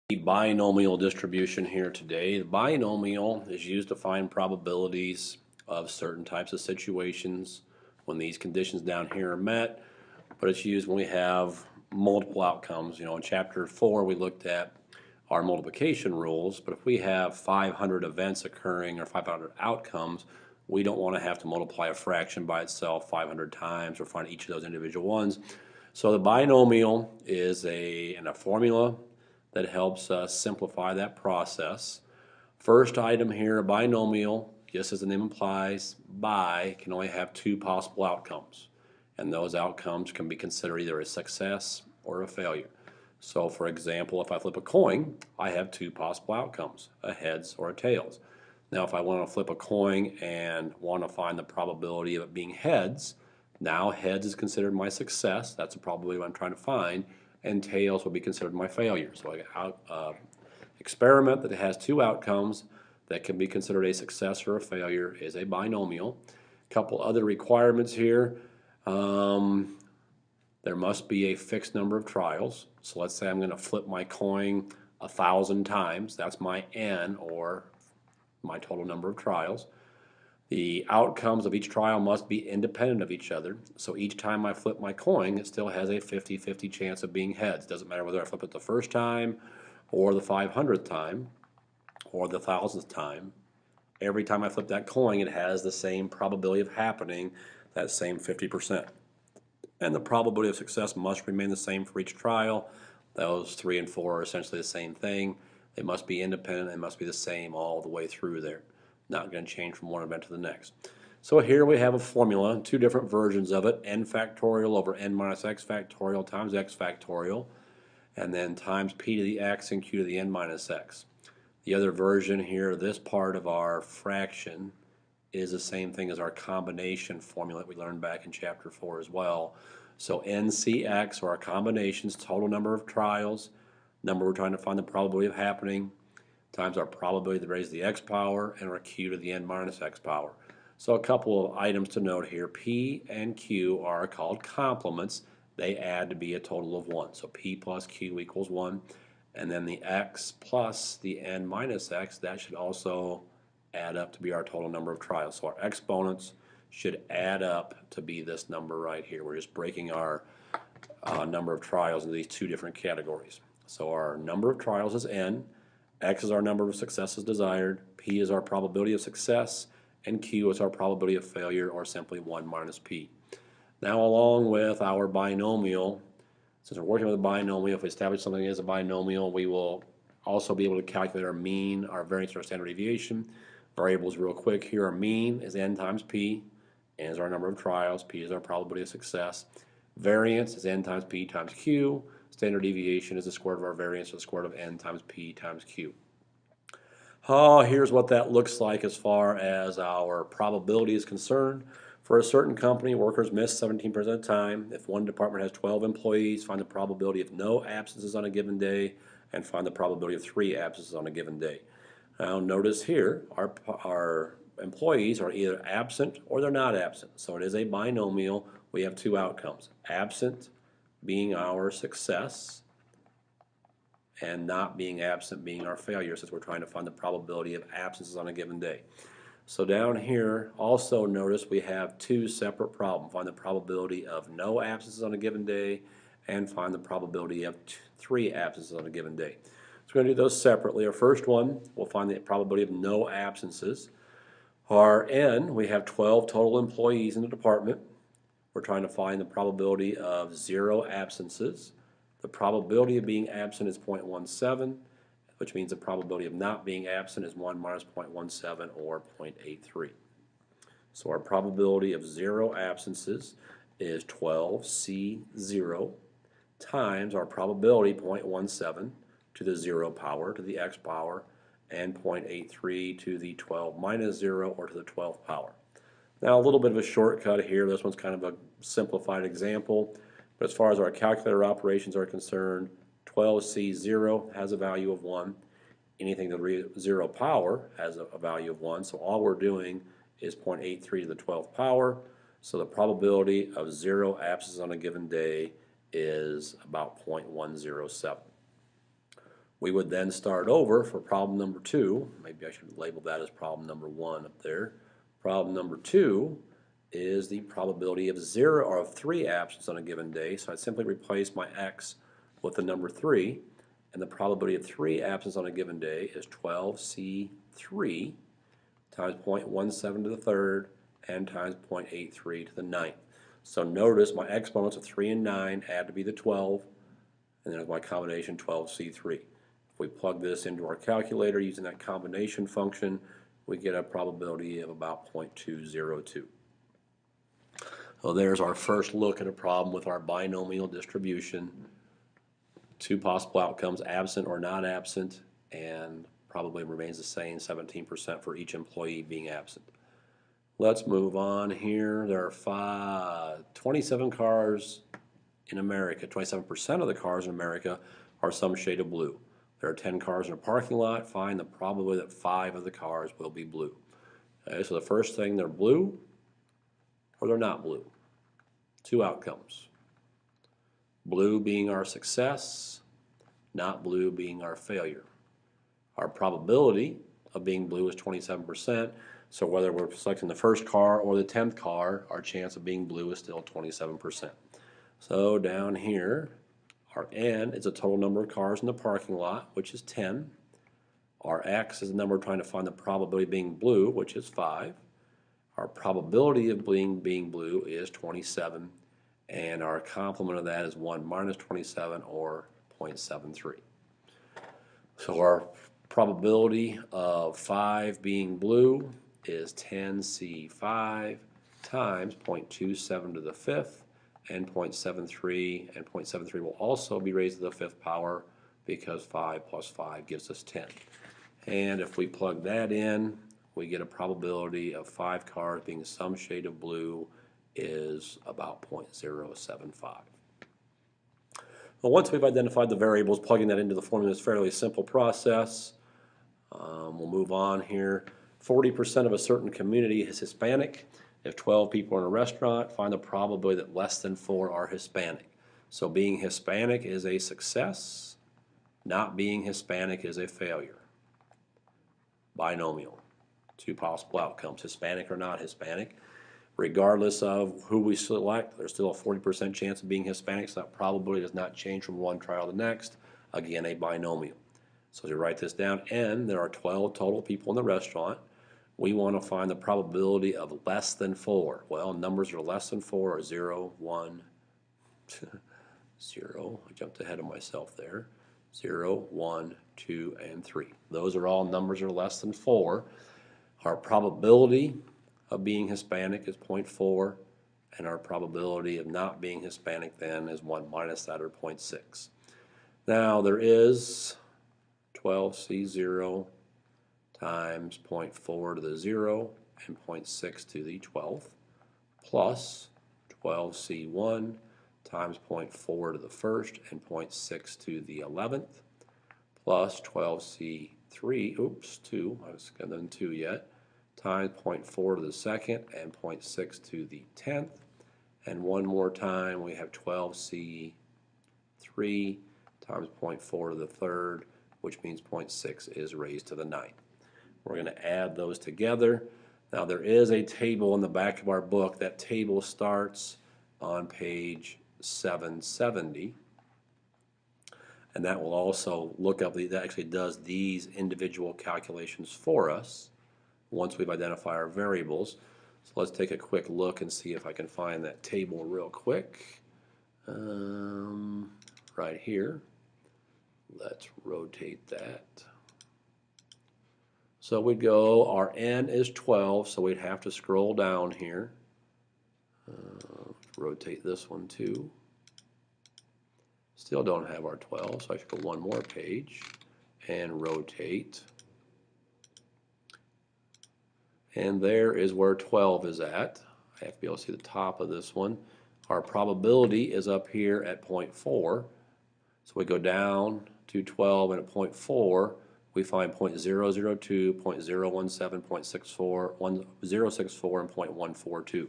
The binomial distribution here today. The binomial is used to find probabilities of certain types of situations when these conditions down here are met, but it's used when we have multiple outcomes. In chapter 4 we looked at our multiplication rules, but if we have 500 events occurring or 500 outcomes, we don't want to have to multiply a fraction by itself 500 times or find each of those individual ones. So the binomial is a formula that helps us simplify that process. First item here, a binomial, just as the name implies, bi can only have two possible outcomes, and those outcomes can be considered either a success or a failure. So for example, if I flip a coin, I have two possible outcomes, a heads or a tails. Now if I want to flip a coin and want to find the probability of it being heads, now heads is considered my success, that's the probability I'm trying to find, and tails will be considered my failure. So I got experiment that has two outcomes that can be considered a success or a failure is a binomial. A couple other requirements here. There must be a fixed number of trials. So let's say I'm going to flip my coin 1,000 times. That's my n, or my total number of trials. The outcomes of each trial must be independent of each other. So each time I flip my coin, it still has a 50-50 chance of being heads. Doesn't matter whether I flip it the first time or the 500th time or the 1,000th time. Every time I flip that coin, it has the same probability of happening, that same 50%. And the probability of success must remain the same for each trial. Those 3 and 4 are essentially the same thing. They must be independent. They must be the same all the way through there. Not going to change from one event to the next. So here we have a formula, two different versions of it, n factorial over n minus x factorial times x factorial, and then times p to the x and q to the n minus x. The other version here, this part of our fraction, is the same thing as our combination formula that we learned back in chapter 4 as well. So NCX, or our combinations, total number of trials, number we're trying to find the probability of happening, times our probability to raise the x power, and our q to the n minus x power. So a couple of items to note here. P and q are called complements. They add to be a total of 1. So p plus q equals 1. And then the x plus the n minus x, that should also add up to be our total number of trials. So our exponents should add up to be this number right here. We're just breaking our number of trials into these two different categories. So our number of trials is n, x is our number of successes desired, p is our probability of success, and q is our probability of failure, or simply 1 minus p. Now along with our binomial, since we're working with a binomial, if we establish something as a binomial, we will also be able to calculate our mean, our variance, and our standard deviation. Variables real quick here, our mean is n times p, n is our number of trials, p is our probability of success. Variance is n times p times q. Standard deviation is the square root of our variance, or the square root of n times p times q. Here's what that looks like as far as our probability is concerned. For a certain company, workers miss 17% of the time. If one department has 12 employees, find the probability of no absences on a given day, and find the probability of 3 absences on a given day. Now notice here, our employees are either absent or they're not absent. So it is a binomial. We have two outcomes. Absent being our success, and not being absent being our failure, since we're trying to find the probability of absences on a given day. So down here, also notice we have two separate problems. Find the probability of no absences on a given day, and find the probability of 3 absences on a given day. So we're going to do those separately. Our first one, we'll find the probability of no absences. Our n, we have 12 total employees in the department. We're trying to find the probability of 0 absences. The probability of being absent is 0.17, which means the probability of not being absent is 1 minus 0.17, or 0.83. So our probability of 0 absences is 12C0 times our probability 0.17 to the 0 power to the x power, and 0.83 to the 12 minus 0, or to the 12th power. Now a little bit of a shortcut here. This one's kind of a simplified example, but as far as our calculator operations are concerned, 12C0 has a value of 1. Anything to the 0 power has a value of 1, so all we're doing is 0.83 to the 12th power. So the probability of 0 absences on a given day is about 0.107. We would then start over for problem number 2. Maybe I should label that as problem number 1 up there. Problem number 2 is the probability of 0 or of 3 absences on a given day. So I'd simply replace my x with the number 3, and the probability of 3 absences on a given day is 12c3 times 0.17 to the third and times 0.83 to the ninth. So notice my exponents of 3 and 9 add to be the 12, and then my combination 12c3. If we plug this into our calculator using that combination function, we get a probability of about 0.202. So there's our first look at a problem with our binomial distribution. 2 possible outcomes, absent or not absent, and probably remains the same, 17% for each employee being absent. Let's move on here. There are 27 cars in America. 27% of the cars in America are some shade of blue. There are 10 cars in a parking lot. Find the probability that 5 of the cars will be blue. Okay, so the first thing, they're blue or they're not blue. 2 outcomes. Blue being our success, not blue being our failure. Our probability of being blue is 27%, so whether we're selecting the first car or the 10th car, our chance of being blue is still 27%. So down here, our N is the total number of cars in the parking lot, which is 10. Our X is the number we're trying to find the probability of being blue, which is 5. Our probability of being blue is 27, and our complement of that is 1 minus 27, or 0.73. So our probability of 5 being blue is 10c5 times 0.27 to the fifth, and 0.73, and 0.73 will also be raised to the 5th power because 5 plus 5 gives us 10. And if we plug that in, we get a probability of 5 cars being some shade of blue is about 0.075. Well, once we've identified the variables, plugging that into the formula is a fairly simple process. We'll move on here. 40% of a certain community is Hispanic. If 12 people are in a restaurant, find the probability that less than 4 are Hispanic. So being Hispanic is a success. Not being Hispanic is a failure. Binomial. 2 possible outcomes, Hispanic or not Hispanic. Regardless of who we select, there's still a 40% chance of being Hispanic, so that probability does not change from one trial to the next. Again, a binomial. So as you write this down, N, there are 12 total people in the restaurant. We want to find the probability of less than 4. Well, numbers that are less than 4 are 0, 1, 0. I jumped ahead of myself there. 0, 1, 2, and 3. Those are all numbers that are less than 4. Our probability of being Hispanic is 0.4, and our probability of not being Hispanic then is 1 minus that, or 0.6. Now there is 12c0 times 0.4 to the 0 and 0.6 to the 12th plus 12c1 times 0.4 to the first and 0.6 to the 11th plus 12c3, oops, 2, I was going to 2 yet, times 0.4 to the second and 0.6 to the 10th. And one more time, we have 12c3 times 0.4 to the third, which means 0.6 is raised to the 9th. We're going to add those together. Now there is a table in the back of our book. That table starts on page 770. And that will also look up, that actually does these individual calculations for us once we've identified our variables. So let's take a quick look and see if I can find that table real quick. Right here. Let's rotate that. So we'd go, our N is 12, so we'd have to scroll down here. Rotate this one too. Still don't have our 12, so I should go one more page and rotate. And there is where 12 is at. I have to be able to see the top of this one. Our probability is up here at 0.4. So we go down to 12, and at 0.4, we find 0.002, 0.017, 0.64, 0.64, and 0.142.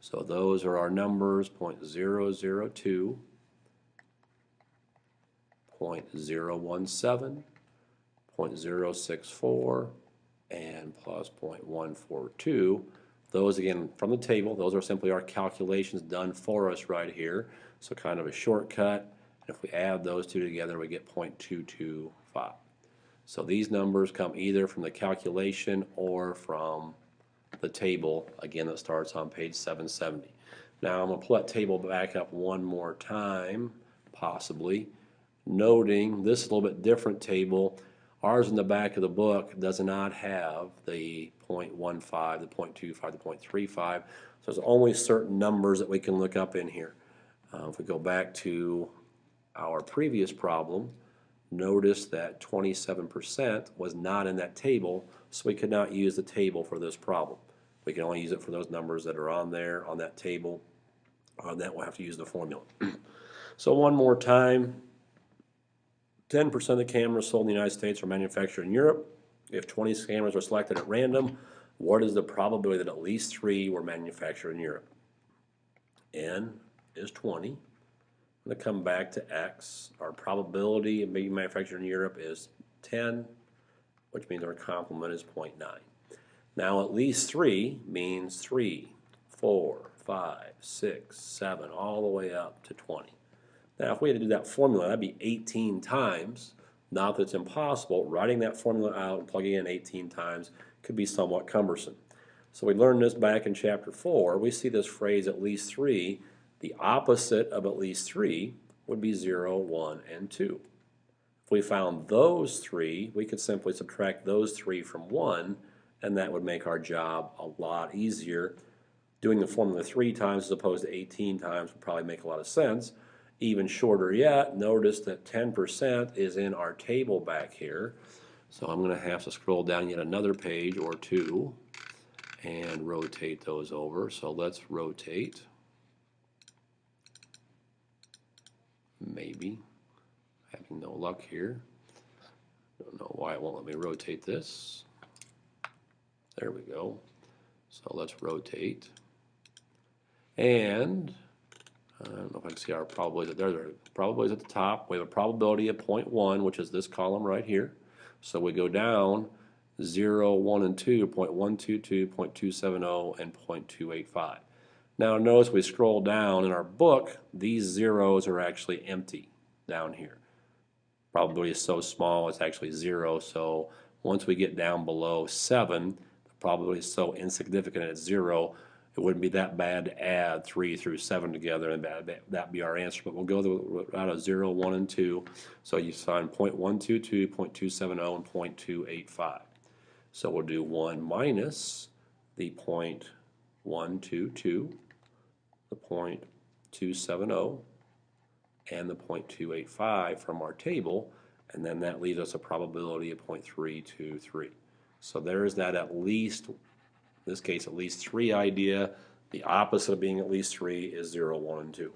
So those are our numbers, 0.002, 0.017, 0.064, and plus 0.142. Those, again, from the table, those are simply our calculations done for us right here. So kind of a shortcut. And if we add those two together, we get 0.225. So these numbers come either from the calculation or from the table, again, that starts on page 770. Now I'm going to pull that table back up one more time, possibly, noting this is a little bit different table. Ours in the back of the book does not have the 0.15, the 0.25, the 0.35. So there's only certain numbers that we can look up in here. If we go back to our previous problem, notice that 27% was not in that table, so we could not use the table for this problem. We can only use it for those numbers that are on there, on that table. On that, we'll have to use the formula. So one more time, 10% of the cameras sold in the United States are manufactured in Europe. If 20 cameras are selected at random, what is the probability that at least 3 were manufactured in Europe? N is 20. I'm going to come back to X. Our probability of being manufactured in Europe is 10, which means our complement is 0.9. Now at least 3 means 3, 4, 5, 6, 7, all the way up to 20. Now if we had to do that formula, that'd be 18 times. Not that it's impossible, writing that formula out and plugging in 18 times could be somewhat cumbersome. So we learned this back in chapter 4. We see this phrase at least 3. The opposite of at least 3 would be 0, 1, and 2. If we found those 3, we could simply subtract those 3 from 1, and that would make our job a lot easier. Doing the formula 3 times as opposed to 18 times would probably make a lot of sense. Even shorter yet, notice that 10% is in our table back here. So I'm going to have to scroll down yet another page or two and rotate those over. So let's rotate. Maybe. Having no luck here. Don't know why it won't let me rotate this. There we go. So let's rotate. And I don't know if I can see our probabilities. There's our probabilities at the top. We have a probability of 0.1, which is this column right here. So we go down 0, 1, and 2, 0.122, 0.270, and 0.285. Now notice we scroll down in our book, these zeros are actually empty down here. Probability is so small, it's actually 0. So once we get down below 7, the probability is so insignificant it's 0. It wouldn't be that bad to add 3 through 7 together, and that'd be our answer. But we'll go the route of 0, 1, and 2. So you find 0.122, 0.270, and 0.285. So we'll do 1 minus the 0.122, the 0.270, and the 0.285 from our table, and then that leaves us a probability of 0.323. So there's that at least, in this case, at least 3 idea. The opposite of being at least 3 is 0, 1, and 2.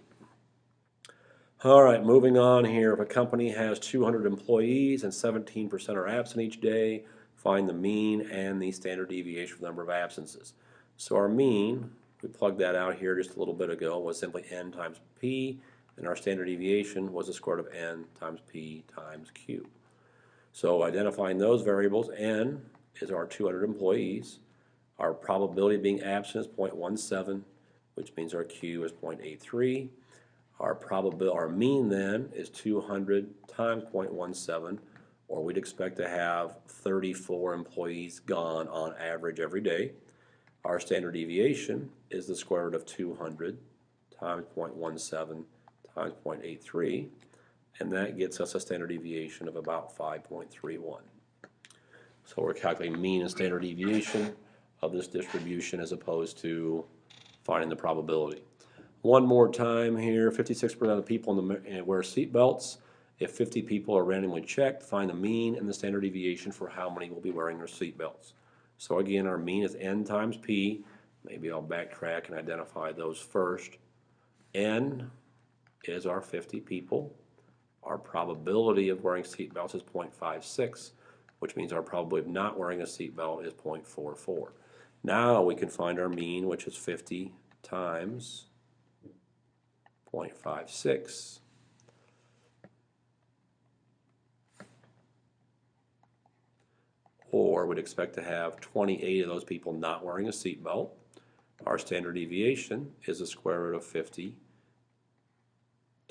All right, moving on here. If a company has 200 employees and 17% are absent each day, find the mean and the standard deviation for the number of absences. So our mean, we plugged that out here just a little bit ago, was simply n times p, and our standard deviation was the square root of n times p times q. So identifying those variables, n is our 200 employees. Our probability of being absent is 0.17, which means our q is 0.83. Our mean then is 200 times 0.17, or we'd expect to have 34 employees gone on average every day. Our standard deviation is the square root of 200 times 0.17 times 0.83, and that gets us a standard deviation of about 5.31. So we're calculating mean and standard deviation of this distribution as opposed to finding the probability. One more time here, 56% of the people wear seat belts. If 50 people are randomly checked, find the mean and the standard deviation for how many will be wearing their seat belts. So again, our mean is n times p. Maybe I'll backtrack and identify those first. N is our 50 people. Our probability of wearing seat belts is 0.56, which means our probability of not wearing a seat belt is 0.44. Now we can find our mean, which is 50 times 0.56. or we'd expect to have 28 of those people not wearing a seatbelt. Our standard deviation is the square root of 50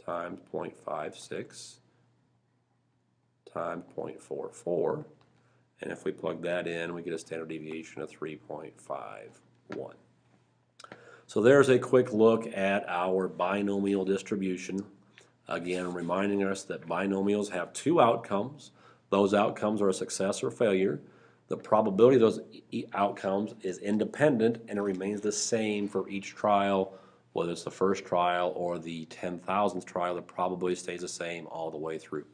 times 0.56 times 0.44, and if we plug that in, we get a standard deviation of 3.51. So there's a quick look at our binomial distribution. Again, reminding us that binomials have two outcomes. Those outcomes are a success or failure. The probability of those outcomes is independent, and it remains the same for each trial. Whether it's the first trial or the 10,000th trial, the probability stays the same all the way through.